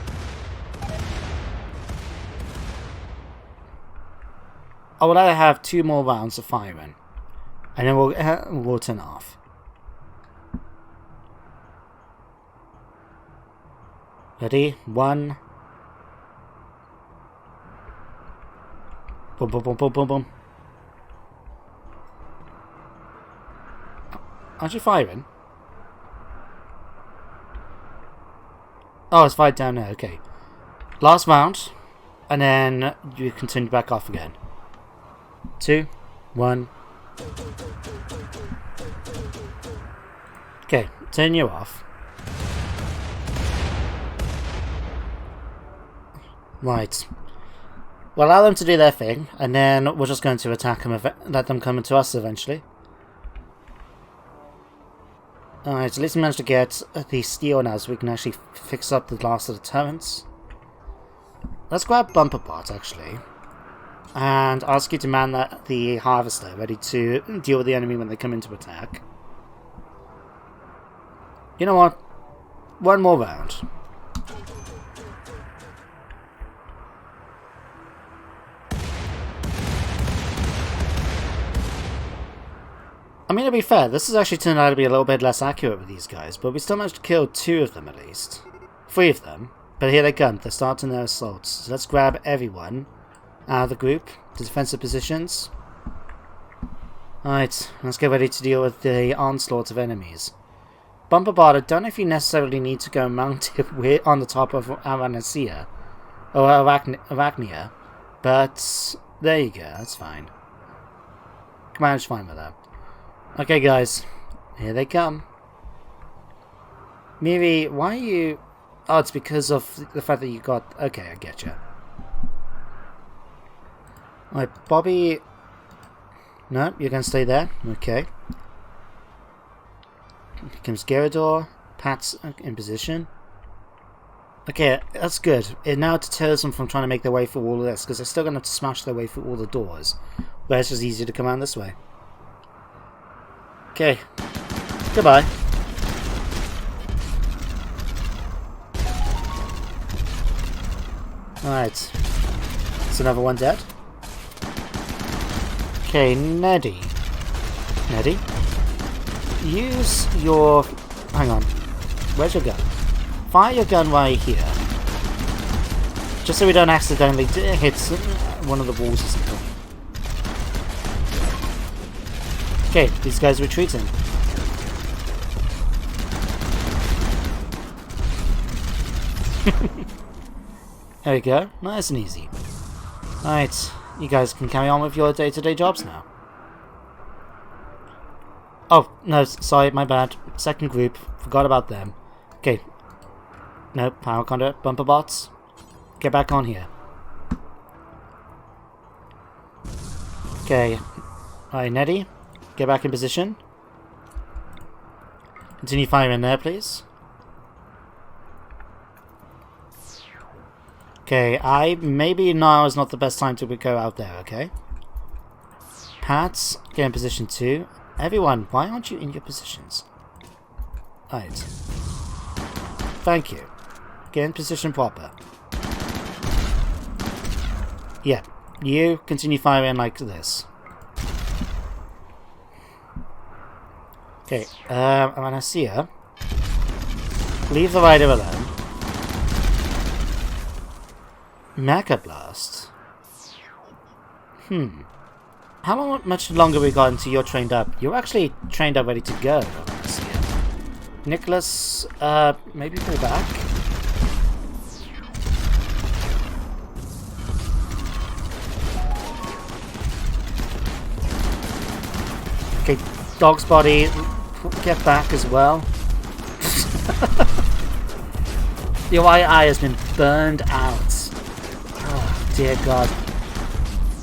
I will either have 2 more rounds of firing, and then we'll turn off. Ready? 1. Boom, boom, boom, boom, boom, boom. Aren't you firing? Oh, it's fired down there, okay. Last round. And then you continue back off again. 2, 1. Okay, turn you off. Right. We'll allow them to do their thing, and then we're just going to attack them, let them come into us eventually. Alright, at least we managed to get the steel now so we can actually fix up the last of the turrets. Let's grab Bumper Bot, actually. And ask you to man the harvester, ready to deal with the enemy when they come into attack. You know what? One more round. I mean, to be fair, this has actually turned out to be a little bit less accurate with these guys, but we still managed to kill 2 of them at least. 3 of them. But here they come, they're starting their assaults. So let's grab everyone out of the group to defensive positions. Alright, let's get ready to deal with the onslaught of enemies. Bumper Bot, I don't know if you necessarily need to go mounted on the top of Arachnia, or Arachnia, but there you go, that's fine. Commander's fine with that. Okay guys, here they come. Miri, why are you... Oh, it's because of the fact that you got... Okay, I get you. Alright, Bobby... No, you're going to stay there. Okay. Here comes Gerador. Pat's in position. Okay, that's good. It now deters them from trying to make their way through all of this, because they're still going to have to smash their way through all the doors. But it's just easier to come around this way. Okay. Goodbye. Alright. It's another one dead. Okay, Neddy. Neddy? Use your... Hang on. Where's your gun? Fire your gun right here. Just so we don't accidentally hit one of the walls or something. Okay, these guys are retreating. There we go. Nice and easy. Alright, you guys can carry on with your day-to-day jobs now. Oh, no, sorry, my bad. Second group. Forgot about them. Okay. No, power conduit. Bumper bots. Get back on here. Okay. Alright, Neddy. Get back in position. Continue firing there, please. Okay, maybe now is not the best time to go out there, okay? Pat, get in position 2. Everyone, why aren't you in your positions? Right. Thank you. Get in position proper. Yeah, you continue firing like this. Okay, Arachnia. Leave the rider alone. Mecha Blast. How much longer we got until you're trained up? You're actually trained up, ready to go. Nicholas, maybe pull back. Okay, Dog's Body, get back as well. Your eye has been burned out. Oh, dear God.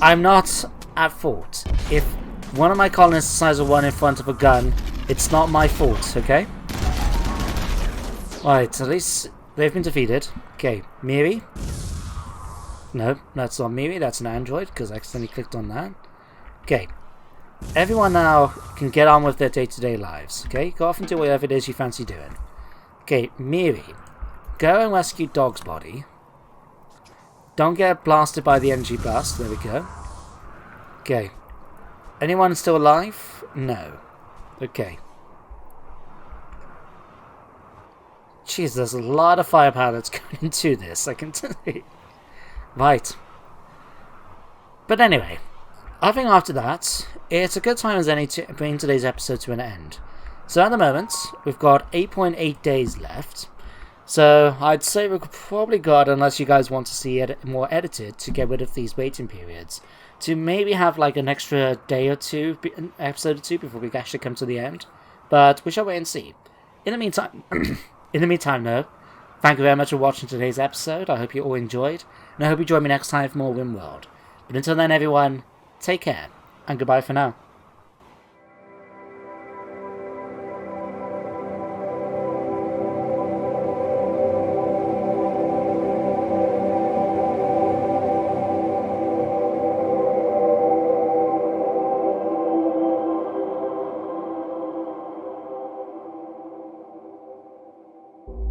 I'm not at fault. If one of my colonists decides to run in front of a gun, it's not my fault, okay? Right, at least they've been defeated. Okay, Miri. No, that's not Miri, that's an android, because I accidentally clicked on that. Okay. Everyone now can get on with their day-to-day lives, okay? Go off and do whatever it is you fancy doing. Okay, Miri. Go and rescue Dog's Body. Don't get blasted by the energy blast. There we go. Okay. Anyone still alive? No. Okay. Jeez, there's a lot of firepower that's going into this, I can tell you. Right. But anyway, I think after that, it's a good time as any to bring today's episode to an end. So at the moment, we've got 8.8 days left. So I'd say we could probably got, unless you guys want to see it more edited to get rid of these waiting periods, to maybe have like an extra day or two, an episode or two before we actually come to the end. But we shall wait and see. In the meantime, though, thank you very much for watching today's episode. I hope you all enjoyed, and I hope you join me next time for more RimWorld. But until then, everyone, take care, and goodbye for now.